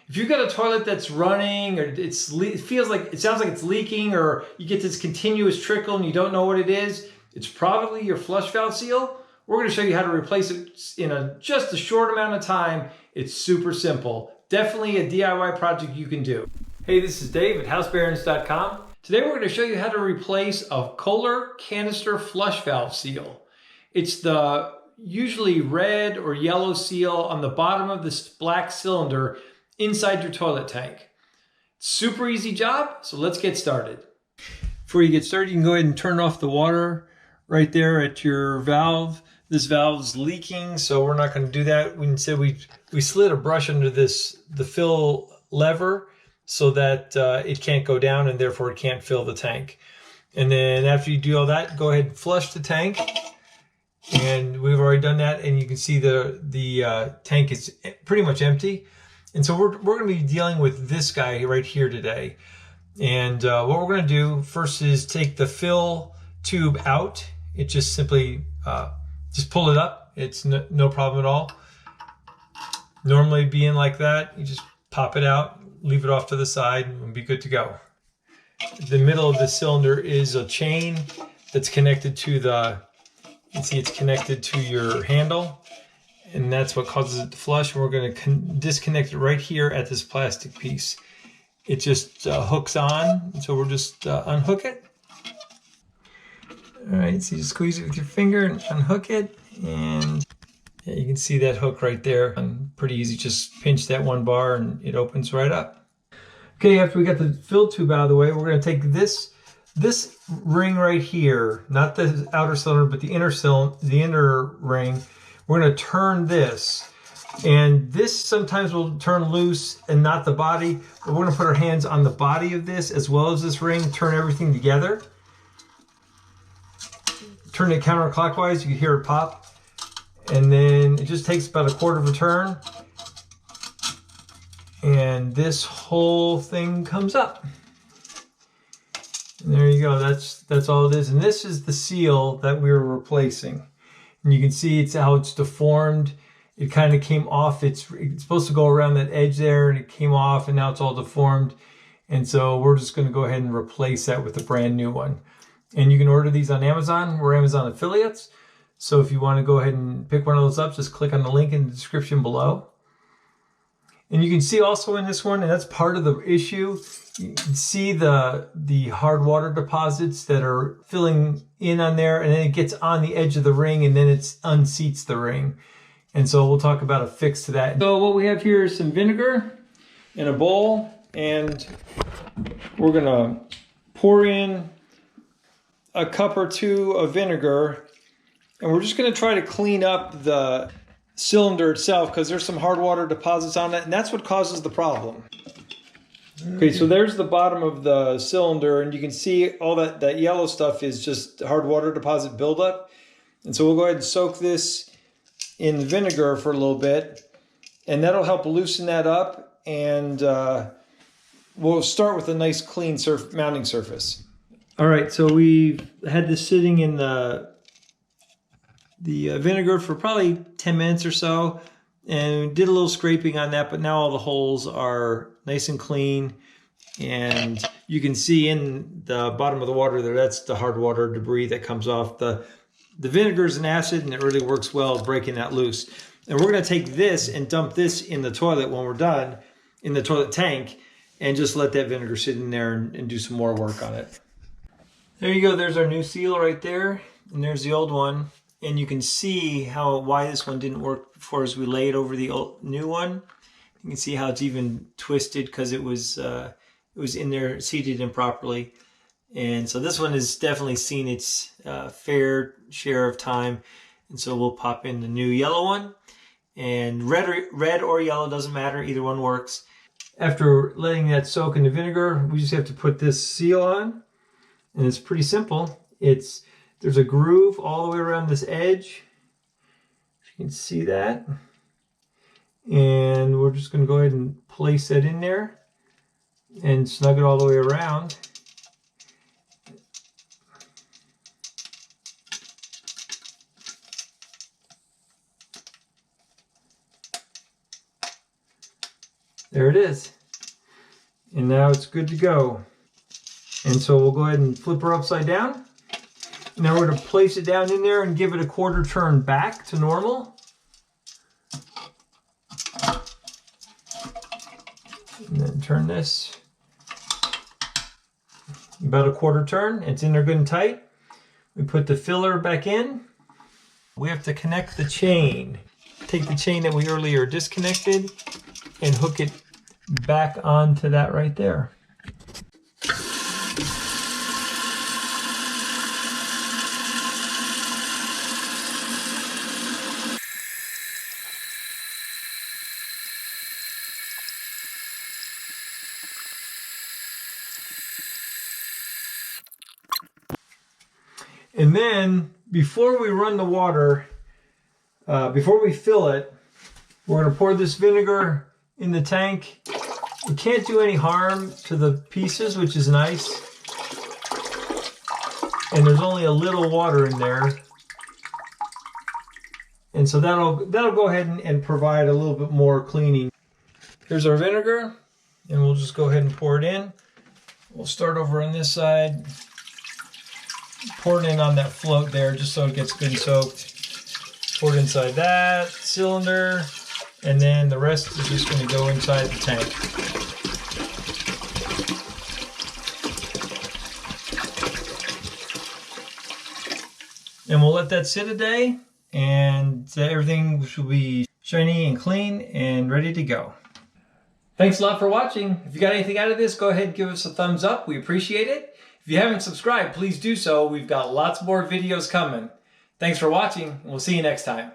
If you've got a toilet that's running, or it sounds like it's leaking, or you get this continuous trickle and you don't know what it is, it's probably your flush valve seal. We're going to show you how to replace it in just a short amount of time. It's super simple. Definitely a DIY project you can do. Hey, this is Dave at housebearings.com. Today we're going to show you how to replace a Kohler canister flush valve seal. It's the usually red or yellow seal on the bottom of this black cylinder inside your toilet tank. Super easy job, so let's get started. Before you get started, you can go ahead and turn off the water right there at your valve. This valve's leaking, so we're not going to do that. Instead, we slid a brush under the fill lever so that it can't go down and therefore it can't fill the tank. And then after you do all that, go ahead and flush the tank. And we've already done that, and you can see the tank is pretty much empty. And so we're going to be dealing with this guy right here today. And what we're going to do first is take the fill tube out. It just simply just pull it up. It's no problem at all. Normally being like that, you just pop it out, leave it off to the side, and be good to go. The middle of the cylinder is a chain that's connected to you can see it's connected to your handle, and that's what causes it to flush. We're going to disconnect it right here at this plastic piece. It just hooks on, so we'll just unhook it. All right, so you squeeze it with your finger and unhook it, and yeah, you can see that hook right there. And pretty easy, just pinch that one bar and it opens right up. Okay, after we got the fill tube out of the way, we're going to take this ring right here, not the outer cylinder, but the inner ring. We're going to turn this, and this sometimes will turn loose and not the body. But we're going to put our hands on the body of this as well as this ring, turn everything together. Turn it counterclockwise, you can hear it pop. And then it just takes about a quarter of a turn. And this whole thing comes up. And there you go, that's all it is. And this is the seal that we're replacing. And you can see how it's deformed. It kind of came off. It's supposed to go around that edge there, and it came off, and now it's all deformed. And so we're just going to go ahead and replace that with a brand new one. And you can order these on Amazon. We're Amazon affiliates. So if you want to go ahead and pick one of those up, just click on the link in the description below. And you can see also in this one, and that's part of the issue, you can see the hard water deposits that are filling in on there, and then it gets on the edge of the ring, and then it unseats the ring. And so we'll talk about a fix to that. So what we have here is some vinegar in a bowl, and we're gonna pour in a cup or two of vinegar, and we're just going to try to clean up the cylinder itself because there's some hard water deposits on it, and that's what causes the problem. Okay, so there's the bottom of the cylinder, and you can see all that yellow stuff is just hard water deposit buildup. And so we'll go ahead and soak this in vinegar for a little bit, and that'll help loosen that up, and we'll start with a nice clean mounting surface. All right, so we've had this sitting in the vinegar for probably 10 minutes or so, and did a little scraping on that, but now all the holes are nice and clean, and you can see in the bottom of the water there, that's the hard water debris that comes off. The vinegar is an acid, and it really works well breaking that loose. And we're going to take this and dump this in the toilet when we're done, in the toilet tank, and just let that vinegar sit in there and do some more work on it. There you go, there's our new seal right there, and there's the old one. And you can see why this one didn't work before as we lay it over the new one. You can see how it's even twisted because it was in there seated improperly. And so this one has definitely seen its fair share of time. And so we'll pop in the new yellow one. And red or yellow, doesn't matter, either one works. After letting that soak in the vinegar, we just have to put this seal on. And it's pretty simple. There's a groove all the way around this edge. You can see that. And we're just going to go ahead and place that in there and snug it all the way around. There it is. And now it's good to go. And so we'll go ahead and flip her upside down. Now we're going to place it down in there and give it a quarter turn back to normal. And then turn this about a quarter turn. It's in there good and tight. We put the filler back in. We have to connect the chain. Take the chain that we earlier disconnected and hook it back onto that right there. And then, before we run the water, before we fill it, we're going to pour this vinegar in the tank. It can't do any harm to the pieces, which is nice. And there's only a little water in there. And so that'll go ahead and provide a little bit more cleaning. Here's our vinegar, and we'll just go ahead and pour it in. We'll start over on this side. Pour it in on that float there just so it gets good and soaked. Pour it inside that cylinder, and then the rest is just going to go inside the tank. And we'll let that sit a day, and everything will be shiny and clean and ready to go. Thanks a lot for watching. If you got anything out of this, go ahead and give us a thumbs up. We appreciate it. If you haven't subscribed, please do so. We've got lots more videos coming. Thanks for watching, and we'll see you next time.